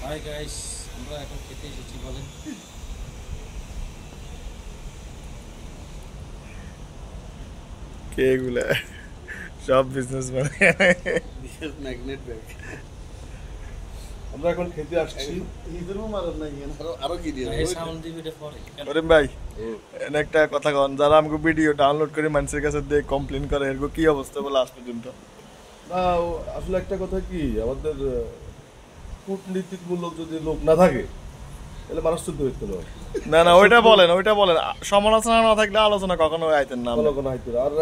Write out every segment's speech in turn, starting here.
Hi guys, আমরা এখন খেতে এসেছি। বলেন কে এগুলা সব বিজনেস ম্যাগনেট ব্যাগ। আমরা এখন খেতে আসছি। আরো কি দিয়ে সাউন্ড দিবি এটা পরে। করিম ভাই এনে একটা কথা কন, যারা আমাকে ভিডিও ডাউনলোড করে মানুষের কাছে দিয়ে কমপ্লেন করে এরকম কি অবস্থা বলে আজ পর্যন্ত? না, আসলে একটা কথা কি, আমাদের কূটনীতিমূলক যদি লোক না থাকে তাহলে মানুষ চুদ্ধ হইতে হবে। না না, ওইটা বলেন সমালোচনা না থাকলে আলোচনা কখনো আইতেন না। কোনো কোনো হইতো না। আর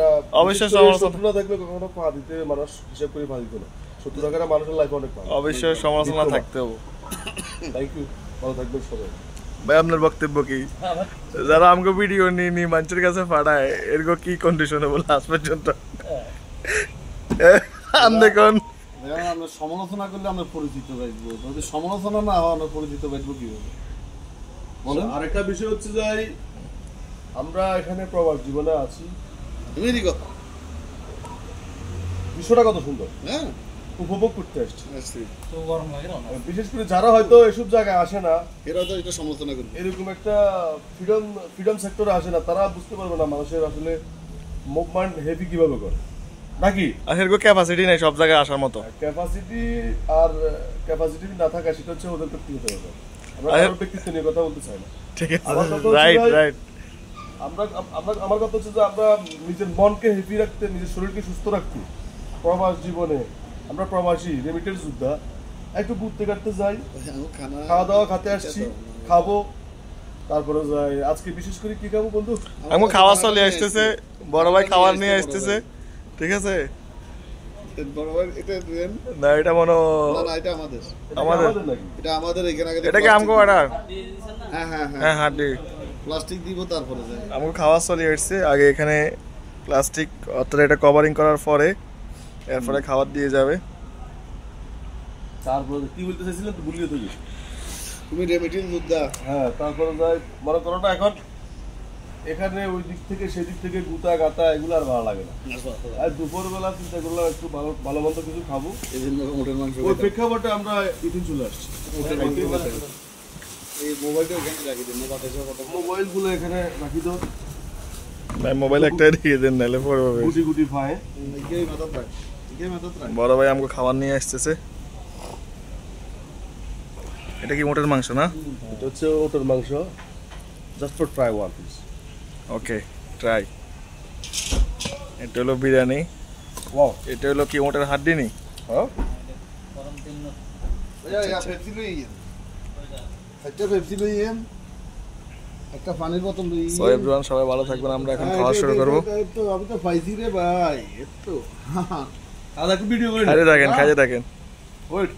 অবশ্যই বিশেষ করে সমালোচনা- শত্রু না থাকলে কখনো পা দিতে মানুষ হিসাব করে পা দিত না। শত্রু থাকাটা মানুষের লাইফে অনেক ভালো। অবশ্যই সমালোচনা থাকতে হবে। থ্যাংক ইউ, ভালো থাকবেন সবাই। ভাই আপনার বক্তব্য কি? যারা আমাকে ভিডিও নিয়ে মানুষের কাছে পাঠায় এরকম কি কন্ডিশনে বলে আজ পর্যন্ত দেখুন আমরা সমালোচনা করলে আমরা পরিচিত পাইবো, যদি সমালোচনা না হয় আমরা পরিচিত পাইবো কিভাবে বলেন? আরেকটা বিষয় হচ্ছে যে আমরা এখানে প্রবাস জীবনে আছি, এমনি কথা। বিষয়টা কত সুন্দর, হ্যাঁ, উপভোগ করতে আসছি। তো গরম লাগে না? বিশেষ করে যারা হয়তো এসব জায়গায় আসে না, এরা তো এটা সমালোচনা করবে। এরকম একটা ফ্রিডম সেক্টরে আসে না, তারা বুঝতে পারবে না মানুষের আসলে মুভমেন্ট হেভি কিভাবে করে নাকি। আর এরকম ক্যাপাসিটি নাই সব জায়গায় আসার মতো। ক্যাপাসিটি আর ক্যাপাসিটি না থাকা সেটা হচ্ছে ওদের ব্যক্তিগত ব্যাপার। আমরা আরে- কারোর ব্যক্তিত্ব নিয়ে কথা বলতে চাই না। ঠিক আমার আছে, কথা হচ্ছে রাইট ভাই, রাইট। আমার কথা হচ্ছে যে আমরা নিজের মনকে হেভি রাখতে, নিজের শরীরকে সুস্থ রাখতে প্রবাস জীবনে আমরা প্রবাসী রেমিটেন্স যোদ্ধা একটু ঘুরতে কাটতে যাই, খাওয়া দাওয়া খাতে আসছি, খাবো, তারপরে যাই। আজকে বিশেষ করে কি খাবো বন্ধু? আমাকে খাওয়া চলে আসতেছে, বড় ভাই খাবার নিয়ে আসতেছে, ঠিক আছে? বড় ভাই এটা দেন না এটা মনে না, না এটা আমাদের, এটা কি আমাদের? নাকি? এটা আমাদের এখানে আগে এটা কি আমাকে অর্ডার? হ্যাঁ হ্যাঁ হ্যাঁ হ্যাঁ, হাঁটি প্লাস্টিক দিব তারপরে যাই। আমাকে খাওয়া চলে আসছে। আগে এখানে প্লাস্টিক অর্থাৎ এটা কভারিং করার পরে এরপরে খাবার দিয়ে যাবে। তারপরে কি বলতে চাইছিলেন তো ভুলিয়ে তো গেছি। তুমি রেমিটেন্স যোদ্ধা। হ্যাঁ, তারপরে যাই। মনে করো না এখন এখানে ওই দিক থেকে সেদিক থেকে গুতা গাতা এগুলো আর ভালো লাগে না। আর দুপুরবেলা চিন্তা করলাম একটু ভালো ভালো মন্দ কিছু খাবো, এই জন্য মোটের মাংস ওই প্রেক্ষাপটে আমরা ইতিন চলে আসছি। এই মোবাইলটা ওখানে রাখি দেন না, বাতাসে কথা মোবাইল গুলো এখানে রাখি দাও, ভাই মোবাইল একটা দিয়ে দেন নাহলে পড়বে। গুটি গুটি পায়ে। এই মাথা রাখ, এই মাথা রাখ। বড় ভাই আমাকে খাবার নিয়ে আসতেছে। এটা কি মোটের মাংস না? এটা হচ্ছে ওটার মাংস, just for try one piece. Okay try. এটা হলো বিরিয়ানি। ওয়াও, এটা হলো কি মোটের হাড্ডি নি? হ্যাঁ গরম দিন না। পেপসি লই ইয়েন, একটা পেপসি লই ইয়েন, একটা পানির বোতল লই সো এভরিওয়ান সবাই ভালো থাকবেন, আমরা এখন খাওয়া শুরু করব। তো আমি তো পাইছি রে ভাই, এত আর একটু ভিডিও করে খাইতে থাকেন, খাইতে থাকেন। ওয়েট।